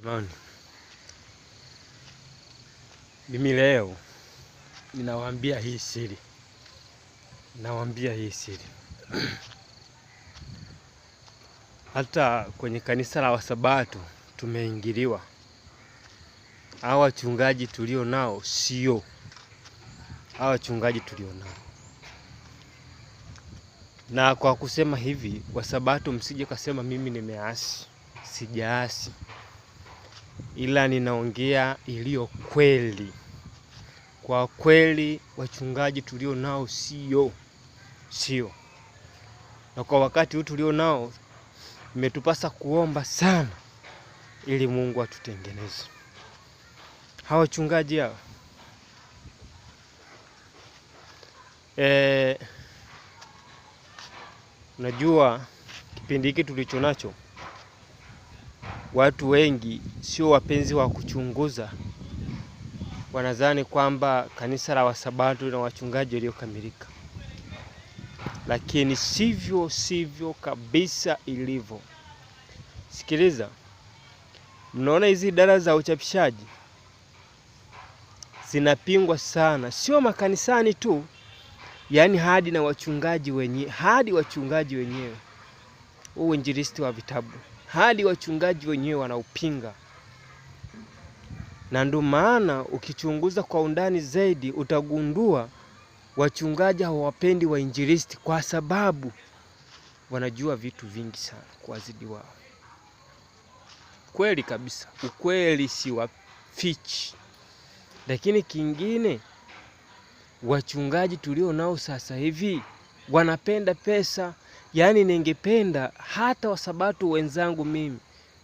Jamani, mimi leo ninawaambia hii siri. Hata kwenye kanisa la Wasabato tumeingiliwa. Hawa wachungaji tulio nao sio hawa wachungaji tulio nao. Na kwa kusema hivi, Wasabato msije kasema mimi nimeasi. Sijaasi, ila ninaongea iliyo kweli. Kwa kweli wachungaji tulio nao sio. Na kwa wakati huu tulio nao imetupasa kuomba sana ili Mungu atutengeneze. Hawa wachungaji hawa unajua kipindi hiki tulicho nacho, watu wengi sio wapenzi wa kuchunguza. Wanadhani kwamba kanisa la Wasabato na wachungaji waliokamilika, lakini sivyo kabisa ilivyo. Sikiliza, mnaona hizi idara za uchapishaji zinapingwa sana, sio makanisani tu, yaani hadi na wachungaji wenyewe. Uinjilisti wa vitabu, hadi wachungaji wenyewe wanaupinga. Na ndio maana ukichunguza kwa undani zaidi utagundua wachungaji hawapendi wainjilisti, kwa sababu wanajua vitu vingi sana kuwazidi wao. Kweli kabisa, ukweli si wafichi. Lakini kingine, wachungaji tulio nao sasa hivi wanapenda pesa. Yaani ningependa hata Wasabato wenzangu mimi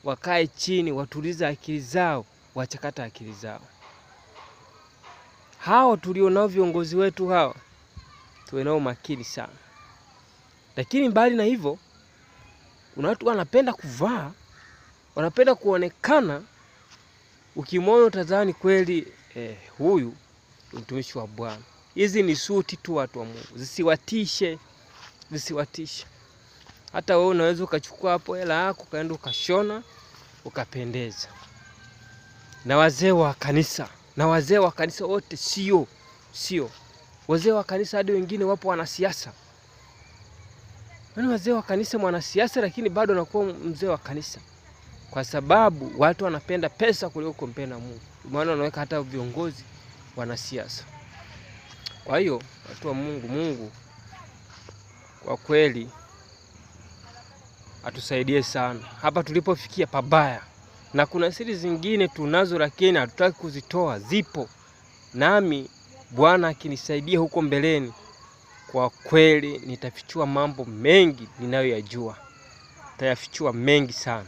wakae chini, watulize akili zao, wachakata akili zao. Hao tulio nao viongozi wetu hawa tuwe nao makini sana. Lakini mbali na hivyo, kuna watu wanapenda kuvaa, wanapenda kuonekana. Ukimwona utadhani kweli huyu mtumishi wa Bwana. Hizi ni suti tu, watu wa Mungu. Zisiwatishe. Hata wewe unaweza ukachukua hapo hela yako kaenda ukashona ukapendeza. Na wazee wa kanisa wote sio. Wazee wa kanisa hadi wengine wapo wanasiasa. Yaani wazee wa kanisa mwanasiasa lakini bado anakuwa mzee wa kanisa. Kwa sababu watu wanapenda pesa kuliko kumpenda Mungu. Maana wanaweka hata viongozi wanasiasa. Kwa hiyo watu wa Mungu kwa kweli atusaidie sana. Hapa tulipofikia pabaya. Na kuna siri zingine tunazo lakini hatutaki kuzitoa. Zipo. Nami Bwana akinisaidia huko mbeleni, kwa kweli nitafichua mambo mengi ninayoyajua. Nitayafichua mengi sana.